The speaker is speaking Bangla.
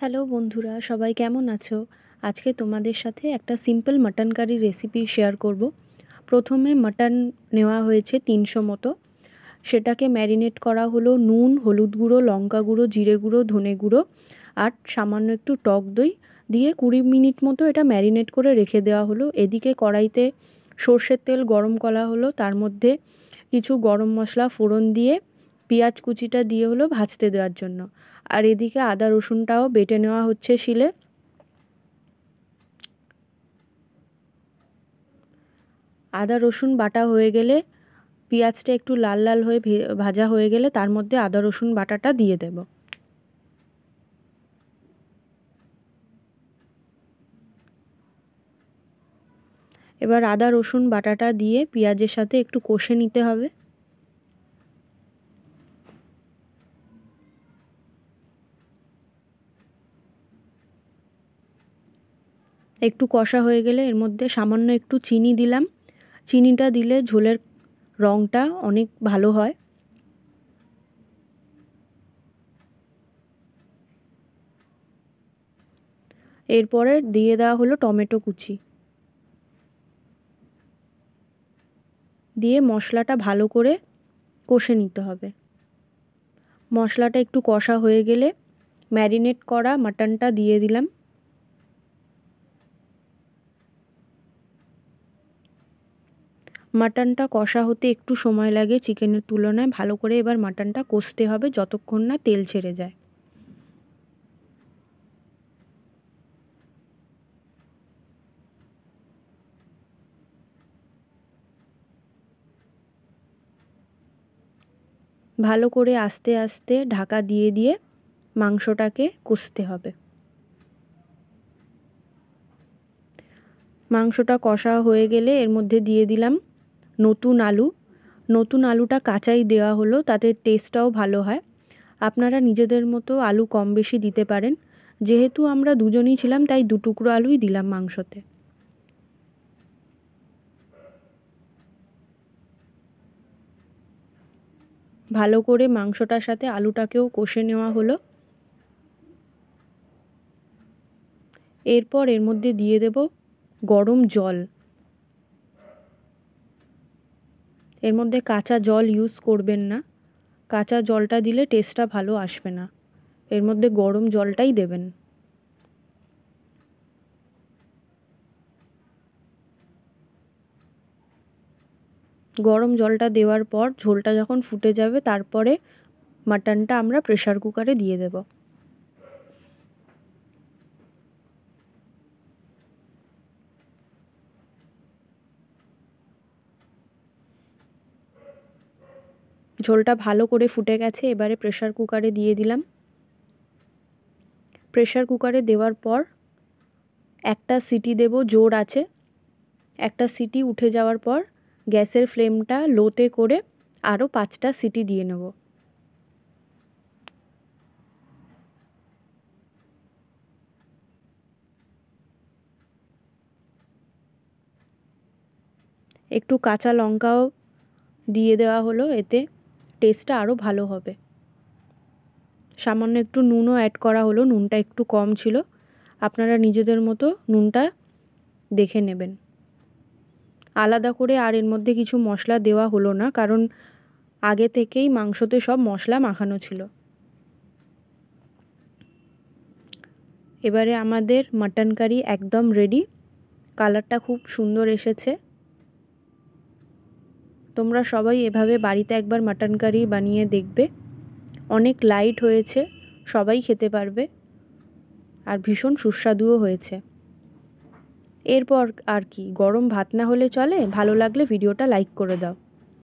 হ্যালো বন্ধুরা, সবাই কেমন আছো? আজকে তোমাদের সাথে একটা simple mutton curry recipe share করব। প্রথমে মাটন নেওয়া হয়েছে 300 মতো। সেটাকে ম্যারিনেট করা হলো নুন, হলুদ গুঁড়ো, লঙ্কা গুঁড়ো, জিরে গুঁড়ো, ধনে গুঁড়ো আর সামান্য একটু টক দই দিয়ে 20 মিনিট মতো এটা ম্যারিনেট করে রেখে দেওয়া হলো। এদিকে কড়াইতে সর্ষের তেল গরম করা হলো, তার মধ্যে কিছু গরম মশলা ফোড়ন দিয়ে পেঁয়াজ কুচিটা দিয়ে হলো ভাজতে দেওয়ার জন্য। আর এদিকে আদা রসুনটাও বেটে নেওয়া হচ্ছে শিলে। আদা রসুন বাটা হয়ে গেলে, পেঁয়াজটা একটু লাল লাল হয়ে ভাজা হয়ে গেলে তার মধ্যে আদা রসুন বাটাটা দিয়ে দেব। এবার আদা রসুন বাটাটা দিয়ে পেঁয়াজের সাথে একটু কষে নিতে হবে। একটু কষা হয়ে গেলে এর মধ্যে সামান্য একটু চিনি দিলাম। চিনিটা দিলে ঝোলের রঙটা অনেক ভালো হয়। এরপরে দিয়ে দেওয়া হলো টমেটো কুচি, দিয়ে মশলাটা ভালো করে কষে নিতে হবে। মশলাটা একটু কষা হয়ে গেলে ম্যারিনেট করা মাটনটা দিয়ে দিলাম। মাটনটা কষা হতে একটু সময় লাগে চিকেনের তুলনায়। ভালো করে এবার মাটনটা কষতে হবে যতক্ষণ না তেল ছেড়ে যায়। ভালো করে আস্তে আস্তে ঢাকা দিয়ে দিয়ে মাংসটাকে কষতে হবে। মাংসটা কষা হয়ে গেলে এর মধ্যে দিয়ে দিলাম নতুন আলু। নতুন আলুটা কাঁচাই দেওয়া হলো, তাতে টেস্টটাও ভালো হয়। আপনারা নিজেদের মতো আলু কম বেশি দিতে পারেন। যেহেতু আমরা দুজনই ছিলাম তাই 2 টুকরো আলুই দিলাম মাংসতে। ভালো করে মাংসটার সাথে আলুটাকেও কষে নেওয়া হলো। এরপর এর মধ্যে দিয়ে দেব গরম জল। এর মধ্যে কাঁচা জল ইউজ করবেন না, কাঁচা জলটা দিলে টেস্টটা ভালো আসবে না। এর মধ্যে গরম জলটাই দেবেন। গরম জলটা দেওয়ার পর ঝোলটা যখন ফুটে যাবে তারপরে মাটনটা আমরা প্রেসার কুকারে দিয়ে দেব। ঝোলটা ভালো করে ফুটে গেছে, এবারে প্রেসার কুকারে দিয়ে দিলাম। প্রেসার কুকারে দেওয়ার পর একটা সিটি দেব জোর আছে। একটা সিটি উঠে যাওয়ার পর গ্যাসের ফ্লেমটা লোতে করে আরও 5টা সিটি দিয়ে নেব। একটু কাঁচা লঙ্কাও দিয়ে দেওয়া হলো, এতে টেস্টটা আরও ভালো হবে। সামান্য একটু নুনও অ্যাড করা হলো, নুনটা একটু কম ছিল। আপনারা নিজেদের মতো নুনটা দেখে নেবেন। আলাদা করে আর এর মধ্যে কিছু মশলা দেওয়া হলো না, কারণ আগে থেকেই মাংসতে সব মশলা মাখানো ছিল। এবারে আমাদের মাটন কারি একদম রেডি। কালারটা খুব সুন্দর এসেছে। তোমরা সবাই এভাবে বাড়িতে একবার মাটন কারি বানিয়ে দেখবে। অনেক লাইট হয়েছে, সবাই খেতে পারবে আর ভীষণ সুস্বাদুও হয়েছে। এরপর আর কি, গরম ভাত না হলে চলে। ভালো লাগলে ভিডিওটা লাইক করে দাও।